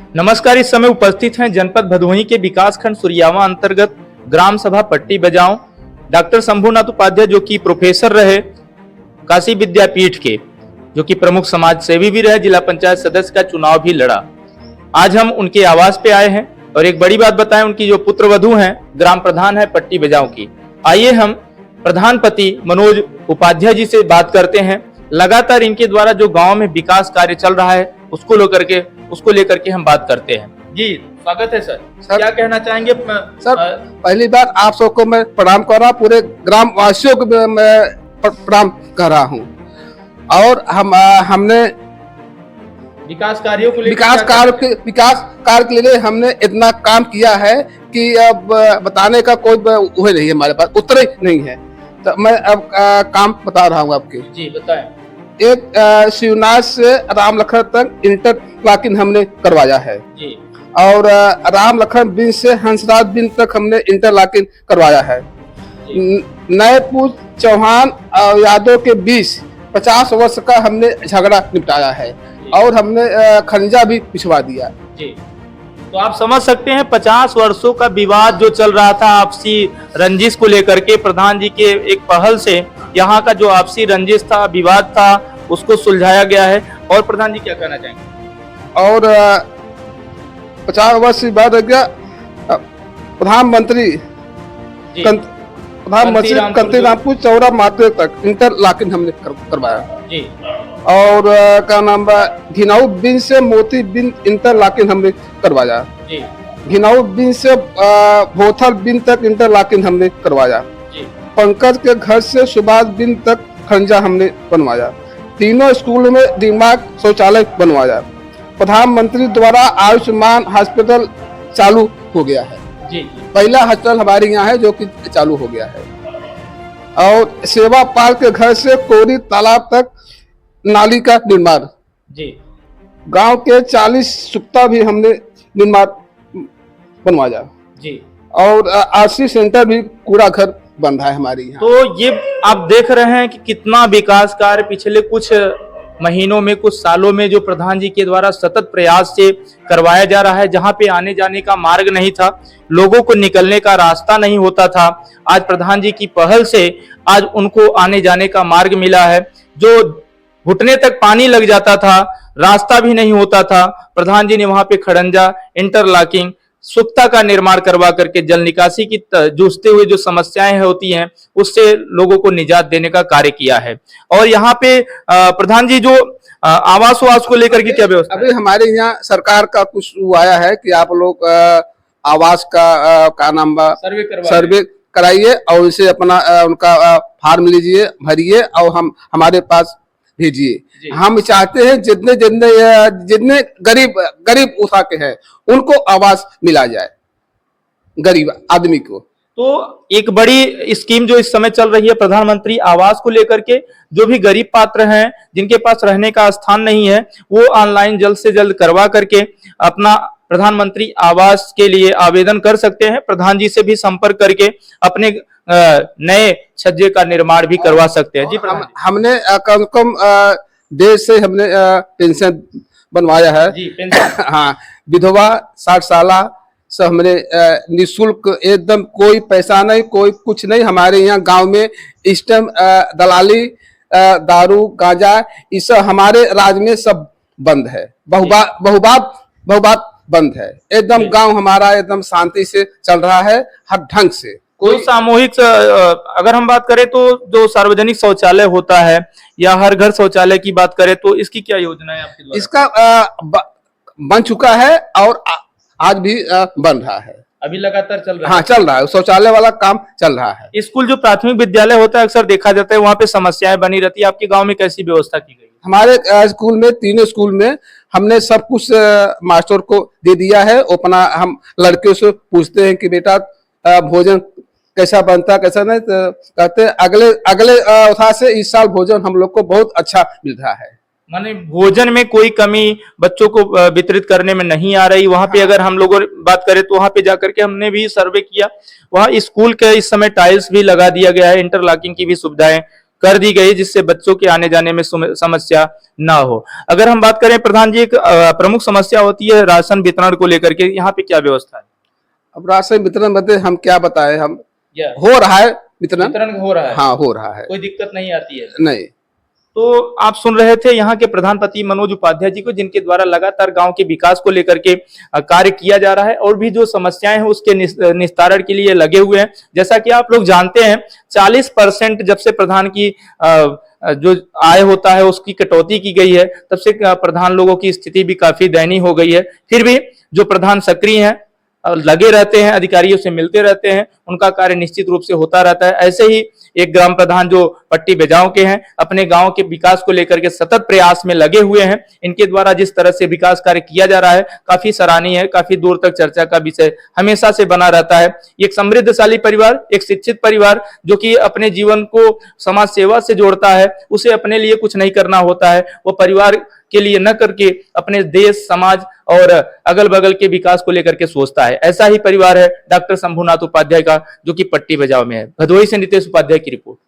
नमस्कार। इस समय उपस्थित हैं जनपद भदोही के विकासखंड सुरियावा अंतर्गत ग्राम सभा पट्टी बजाओ डॉक्टर शंभुनाथ उपाध्याय, जो कि प्रोफेसर रहे काशी विद्यापीठ के, जो कि प्रमुख समाज सेवी भी रहे, जिला पंचायत सदस्य का चुनाव भी लड़ा। आज हम उनके आवास पे आए हैं और एक बड़ी बात बताएं, उनकी जो पुत्रवधू हैं, ग्राम प्रधान है पट्टी बजाओ की। आइए हम प्रधानपति मनोज उपाध्याय जी से बात करते हैं। लगातार इनके द्वारा जो गांव में विकास कार्य चल रहा है उसको लेकर के हम बात करते हैं। जी स्वागत है सर। क्या कहना चाहेंगे सर? पहली बार आप सबको मैं प्रणाम कर रहा हूँ, पूरे ग्राम वासियों को मैं प्रणाम कर रहा हूँ। और हमने विकास कार्य के लिए हमने इतना काम किया है कि अब बताने का कोई वो नहीं है, हमारे पास उत्तर ही नहीं है। तो मैं अब काम बता रहा हूँ आपके। जी बताएं। एक शिवनाथ से राम लखन तक इंटरलॉकिंग हमने करवाया है जी। और राम लखन बिन से हंसराज बिन तक हमने इंटरलॉकिंग करवाया है। नए पूज चौहान और यादव के बीच 50 वर्ष का हमने झगड़ा निपटाया है और हमने खंजा भी पिछवा दिया जी। तो आप समझ सकते हैं 50 वर्षों का विवाद जो चल रहा था आपसी रंजिश को लेकर के, प्रधान जी के एक पहल से यहाँ का जो आपसी रंजिश था, विवाद था, उसको सुलझाया गया है। और प्रधान जी क्या कहना चाहेंगे? और 50 वर्ष बाद हो गया। प्रधानमंत्री कंतीरामपुर चौरा मात्र तक इंटरलॉकिंग हमने करवाया जी। और क्या नाम है, घिनाऊ बिन से मोती बिन इंटरलॉकिंग हमने करवाया जी। घिनाऊ बिन से भोथल बिन तक इंटरलॉकिंग हमने करवाया जी। पंकज के घर से सुभाष बिन तक खंजा हमने बनवाया। तीनों स्कूल में दिमाग शौचालय बनवाया। प्रधानमंत्री द्वारा आयुष्मान हॉस्पिटल चालू हो गया है जी। पहला हॉस्पिटल हमारे यहाँ है जो कि चालू हो गया है। और सेवा पाल के घर से कोरी तालाब तक नाली का निर्माण जी। गांव के 40 सुक्ता भी हमने निर्माण बनवाया जी। और आरसी सेंटर भी कूड़ा घर बन रहा है हमारे यहाँ। तो ये आप देख रहे हैं कि कितना विकास कार्य पिछले कुछ महीनों में, कुछ सालों में जो प्रधान जी के द्वारा सतत प्रयास से करवाया जा रहा है। जहां पे आने जाने का मार्ग नहीं था, लोगों को निकलने का रास्ता नहीं होता था, आज प्रधान जी की पहल से आज उनको आने जाने का मार्ग मिला है। जो घुटने तक पानी लग जाता था, रास्ता भी नहीं होता था, प्रधान जी ने वहां पे खड़ंजा, इंटरलॉकिंग, सुक्ता का निर्माण करवा करके जल निकासी की जूझते हुए जो समस्याएं होती हैं उससे लोगों को निजात देने का कार्य किया है। और यहाँ पे प्रधान जी जो आवास को लेकर के क्या व्यवस्था? अभी हमारे यहाँ सरकार का कुछ आया है कि आप लोग आवास का नाम सर्वे कराइए और उसे अपना उनका फॉर्म लीजिए, भरिए और हमारे पास भेजिए। हम चाहते हैं जितने गरीब उठा के हैं उनको आवास मिला जाए, गरीब आदमी को। तो एक बड़ी स्कीम जो इस समय चल रही है प्रधानमंत्री आवास को लेकर के, जो भी गरीब पात्र हैं जिनके पास रहने का स्थान नहीं है, वो ऑनलाइन जल्द से जल्द करवा करके अपना प्रधानमंत्री आवास के लिए आवेदन कर सकते हैं। प्रधान जी से भी संपर्क करके अपने नए छज्जे का निर्माण भी करवा सकते हैं जी। हमने कम से कम देश से हमने पेंशन बनवाया है जी। पेंशन हाँ, विधवा 60 साल से हमने निःशुल्क, एकदम कोई पैसा नहीं, कोई कुछ नहीं। हमारे यहाँ गांव में इस टाइम दलाली, दारू, गांजा, ये सब हमारे राज्य में सब बंद है। बहुबात बंद है। एकदम गांव हमारा एकदम शांति से चल रहा है, हर ढंग से। कोई सामूहिक अगर हम बात करें तो जो सार्वजनिक शौचालय होता है या हर घर शौचालय की बात करें तो इसकी क्या योजना है आपके द्वारा? इसका बन चुका है और आज भी बन रहा है, अभी लगातार चल रहा है। हाँ चल रहा है, शौचालय वाला काम चल रहा है। स्कूल जो प्राथमिक विद्यालय होता है अक्सर देखा जाता है वहाँ पे समस्याएं बनी रहती है, आपके गाँव में कैसी व्यवस्था की गई? हमारे स्कूल में, तीनों स्कूल में हमने सब कुछ मास्टर को दे दिया है। अपना हम लड़कियों से पूछते हैं कि बेटा भोजन कैसा बनता, कैसा नहीं, तो कहते अगले उठा से इस साल भोजन हम लोग को बहुत अच्छा मिल रहा है। माने भोजन में कोई कमी बच्चों को वितरित करने में नहीं आ रही। वहां पे अगर हम लोगों बात करें तो वहां पे जाकर के हमने भी सर्वे किया, वहां स्कूल के इस समय टाइल्स भी लगा दिया गया है, इंटरलॉकिंग की भी सुविधाएं कर दी गई, जिससे बच्चों के आने जाने में समस्या ना हो। अगर हम बात करें प्रधान जी, एक प्रमुख समस्या होती है राशन वितरण को लेकर के, यहाँ पे क्या व्यवस्था है? अब राशन वितरण बदले हम क्या बताएं, हम या हो रहा है वितरण हो रहा है, हाँ हो रहा है, कोई दिक्कत नहीं आती है? नहीं। तो आप सुन रहे थे यहाँ के प्रधानपति मनोज उपाध्याय जी को, जिनके द्वारा लगातार गांव के विकास को लेकर के कार्य किया जा रहा है और भी जो समस्याएं हैं उसके निस्तारण के लिए लगे हुए हैं। जैसा कि आप लोग जानते हैं 40% जब से प्रधान की जो आय होता है उसकी कटौती की गई है, तब से प्रधान लोगों की स्थिति भी काफी दयनीय हो गई है। फिर भी जो प्रधान सक्रिय हैं, लगे रहते हैं, अधिकारियों से मिलते रहते हैं, उनका कार्य निश्चित रूप से होता रहता है। ऐसे ही एक ग्राम प्रधान जो पट्टी बेजाओं के हैं, अपने गांव के विकास को लेकर के सतत प्रयास में लगे हुए हैं। इनके द्वारा जिस तरह से विकास कार्य किया जा रहा है काफी सराहनीय है, काफी दूर तक चर्चा का विषय हमेशा से बना रहता है। एक समृद्धशाली परिवार, एक शिक्षित परिवार जो कि अपने जीवन को समाज सेवा से जोड़ता है, उसे अपने लिए कुछ नहीं करना होता है, वो परिवार के लिए न करके अपने देश, समाज और अगल बगल के विकास को लेकर के सोचता है। ऐसा ही परिवार है डॉक्टर शंभुनाथ उपाध्याय का, जो कि पट्टी बेजाओ में है। भदोही से नितेश उपाध्याय की रिपोर्ट।